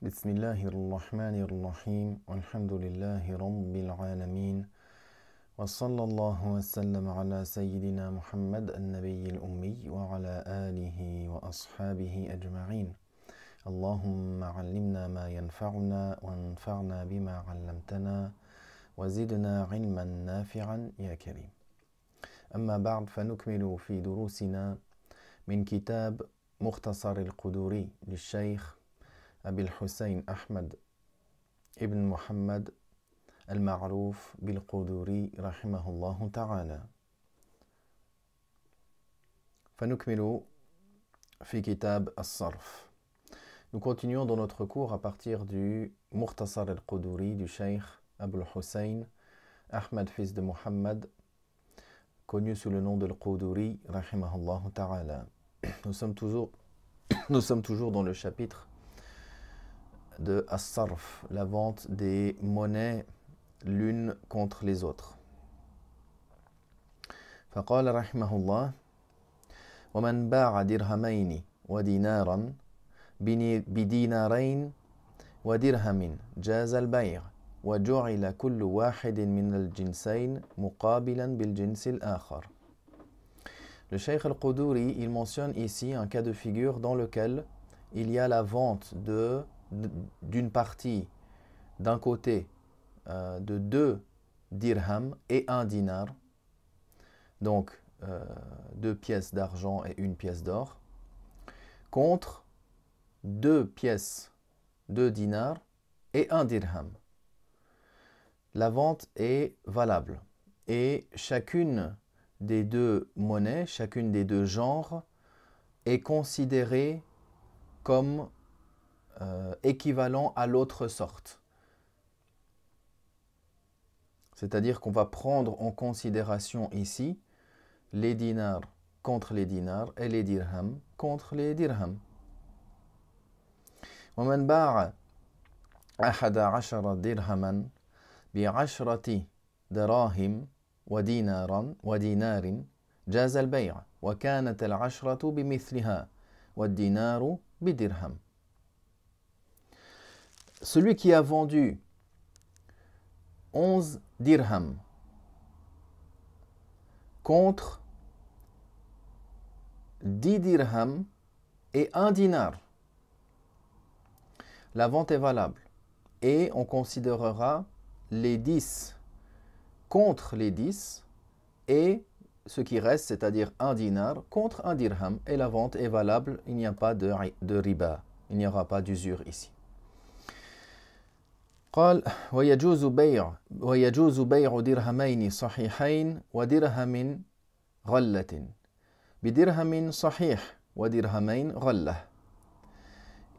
بسم الله الرحمن الرحيم والحمد لله رب العالمين وصلى الله وسلم على سيدنا محمد النبي الأمي وعلى آله وأصحابه أجمعين اللهم علمنا ما ينفعنا وانفعنا بما علمتنا وزدنا علما نافعا يا كريم أما بعد فنكمل في دروسنا من كتاب مختصر القدوري للشيخ أبي الحسين أحمد ابن محمد المعروف بالقدوري رحمه الله تعالى. فنكمل في كتاب الصرف. Nous continuons dans notre cours à partir du Mukhtasar al-Quduri du Cheikh Abul Hussein Ahmad fils de Muhammad, connu sous le nom de al-Quduri rahimahullah ta'ala. Nous sommes toujours dans le chapitre de As-Sarf, la vente des monnaies l'une contre les autres. فقال رحمه الله ومن باع درهمين ودينارا بدينارين ودرهم جاز البيع وجعل كل واحد من الجنسين مقابلا بالجنس الآخر. Le Cheikh al-Quduri, il mentionne ici un cas de figure dans lequel il y a la vente d'une partie d'un côté de 2 dirhams et 1 dinar, donc 2 pièces d'argent et 1 pièce d'or, contre 2 pièces de dinars et 1 dirham. La vente est valable et chacune des deux monnaies, chacune des deux genres est considérée comme équivalent à l'autre sorte. C'est-à-dire qu'on va prendre en considération ici les dinars contre les dinars et les dirhams contre les dirhams. ومن باع 11 درهما ب10 دراهم ودينار جاز البيع وكانت 10 بمثلها والدينار بدرهم. Celui qui a vendu 11 dirhams contre 10 dirhams et 1 dinar, la vente est valable et on considérera les 10 contre les 10 et ce qui reste, c'est-à-dire 1 dinar contre 1 dirham, et la vente est valable, il n'y a pas de riba, il n'y aura pas d'usure ici. قال ويجوز بيع درهمين صحيحين ودرهم غلة بدرهم صحيح ودرهمين غلة.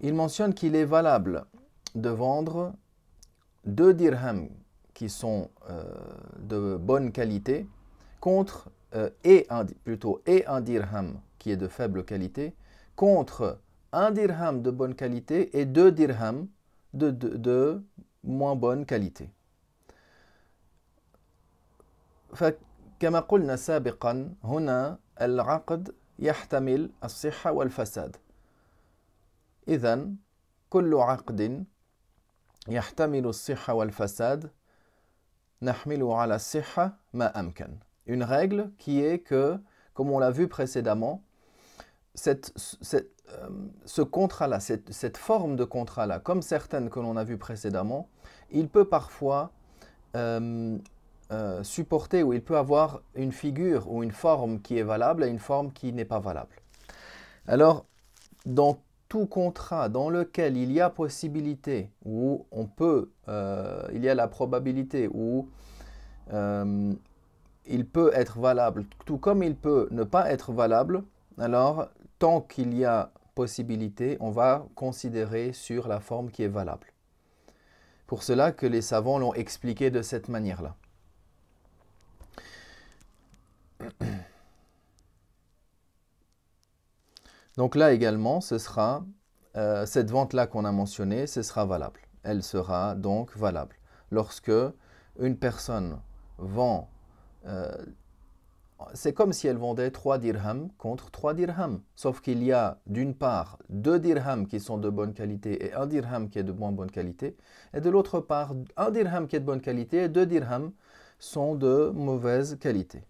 Il mentionne qu'il est valable de vendre 2 dirhams qui sont de bonne qualité contre et un dirham qui est de faible qualité contre 1 dirham de bonne qualité et 2 dirhams de moins bonne qualité. فكما قلنا سابقا هنا العقد يحتمل الصحة والفساد. إذن كل عقد يحتمل الصحة والفساد نحمله على الصحة ما أمكن. Une règle qui est que, comme on l'a vu précédemment, ce contrat-là, cette forme de contrat-là, comme certaines que l'on a vues précédemment, il peut parfois supporter, ou il peut avoir une figure ou une forme qui est valable et une forme qui n'est pas valable. Alors, dans tout contrat dans lequel il y a possibilité, où on peut, il y a la probabilité, où il peut être valable, tout comme il peut ne pas être valable, alors tant qu'il y a possibilité, on va considérer sur la forme qui est valable. Pour cela que les savants l'ont expliqué de cette manière-là. Donc là également, ce sera, cette vente-là qu'on a mentionnée, ce sera valable. Elle sera donc valable. Lorsque une personne vend c'est comme si elle vendait 3 dirhams contre 3 dirhams. Sauf qu'il y a d'une part 2 dirhams qui sont de bonne qualité et 1 dirham qui est de moins bonne qualité. Et de l'autre part, 1 dirham qui est de bonne qualité et 2 dirhams sont de mauvaise qualité.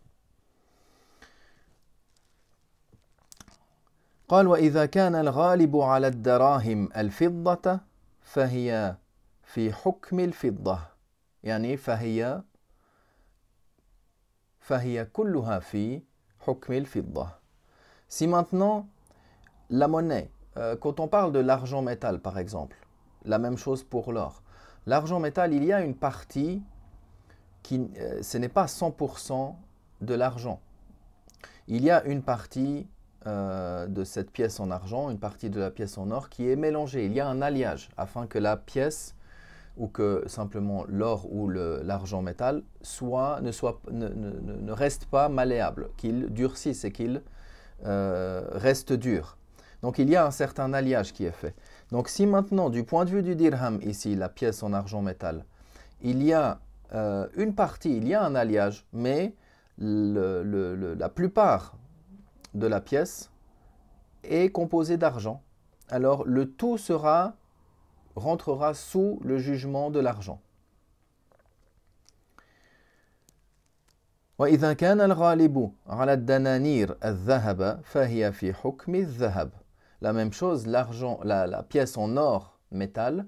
قال وإذا كان الغالب على الدراهم الفضة فهي في حكم الفضة يعني فهي كلها في حكم الفضة. Si maintenant la monnaie, quand on parle de l'argent métal par exemple, la même chose pour l'or. L'argent métal, il y a une partie qui, ce n'est pas 100% de l'argent. Il y a une partie de cette pièce en argent, une partie de la pièce en or qui est mélangée. Il y a un alliage afin que la pièce ou que simplement l'or ou l'argent métal ne reste pas malléable, qu'il durcisse et qu'il reste dur. Donc il y a un certain alliage qui est fait. Donc si maintenant, du point de vue du dirham, ici, la pièce en argent métal, il y a une partie, il y a un alliage, mais la plupart de la pièce est composée d'argent. Alors le tout rentrera sous le jugement de l'argent. وإذا كان الغالب على الدنانير الذهب فهي في حكم الذهب. La même chose, l'argent, la pièce en or, métal,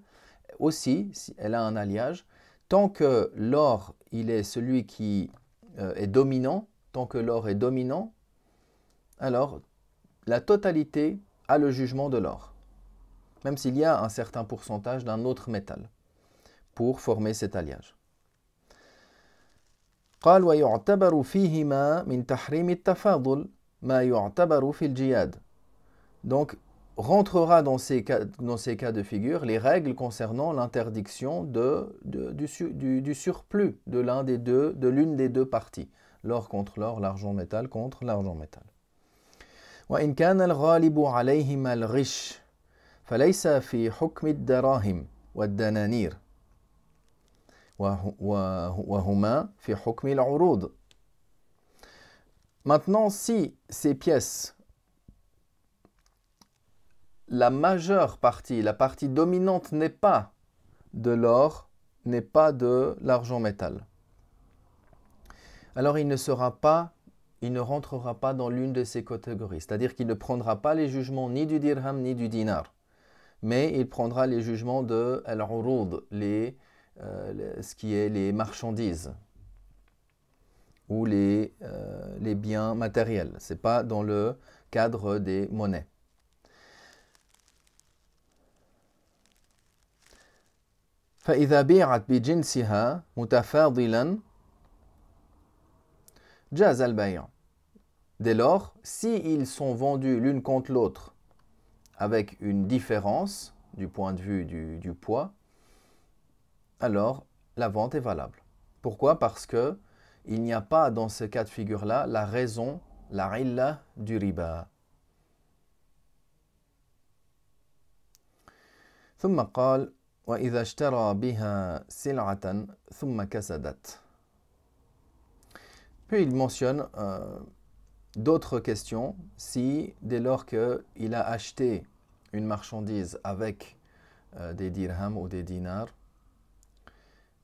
aussi, elle a un alliage. Tant que l'or, il est celui qui est dominant, tant que l'or est dominant, alors la totalité a le jugement de l'or, même s'il y a un certain pourcentage d'un autre métal pour former cet alliage. قال ويعتبر فيهما من تحريم التفاضل ما يعتبر في الجياد. Donc, rentrera dans ces cas de figure les règles concernant l'interdiction du surplus de l'une des deux parties. L'or contre l'or, l'argent métal contre l'argent métal. وإن كان الغالب عليهما الغش فليس في حكم الدراهم والدنانير وهما في حكم العروض. Maintenant, si ces pièces, la majeure partie, la partie dominante n'est pas de l'or, n'est pas de l'argent métal, alors il ne rentrera pas dans l'une de ces catégories. C'est-à-dire qu'il ne prendra pas les jugements ni du dirham ni du dinar, mais il prendra les jugements de al-urud, ce qui est les marchandises ou les biens matériels. Ce n'est pas dans le cadre des monnaies. فإذا بيعت بجنسها متفاضلا جاز البيع. Dès lors, s'ils sont vendus l'une contre l'autre avec une différence du point de vue du poids, alors la vente est valable. Pourquoi? Parce que il n'y a pas dans ce cas de figure-là la raison, la illa du riba. ثم قال وإذا اشترى بها سلعة ثم كسدت. Puis il mentionne d'autres questions si dès lors qu'il a acheté une marchandise avec des dirhams ou des dinars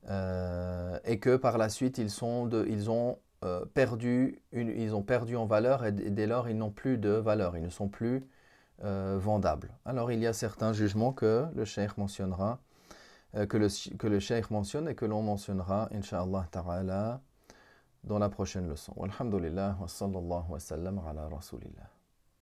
et que par la suite ils ont perdu en valeur et dès lors ils n'ont plus de valeur, ils ne sont plus vendables. Alors il y a certains jugements que le cheikh mentionnera, que le cheikh mentionne et que l'on mentionnera incha'Allah ta'ala dans la prochaine leçon. Walhamdulillah wa sallallahu wa sallam ala rasulillah.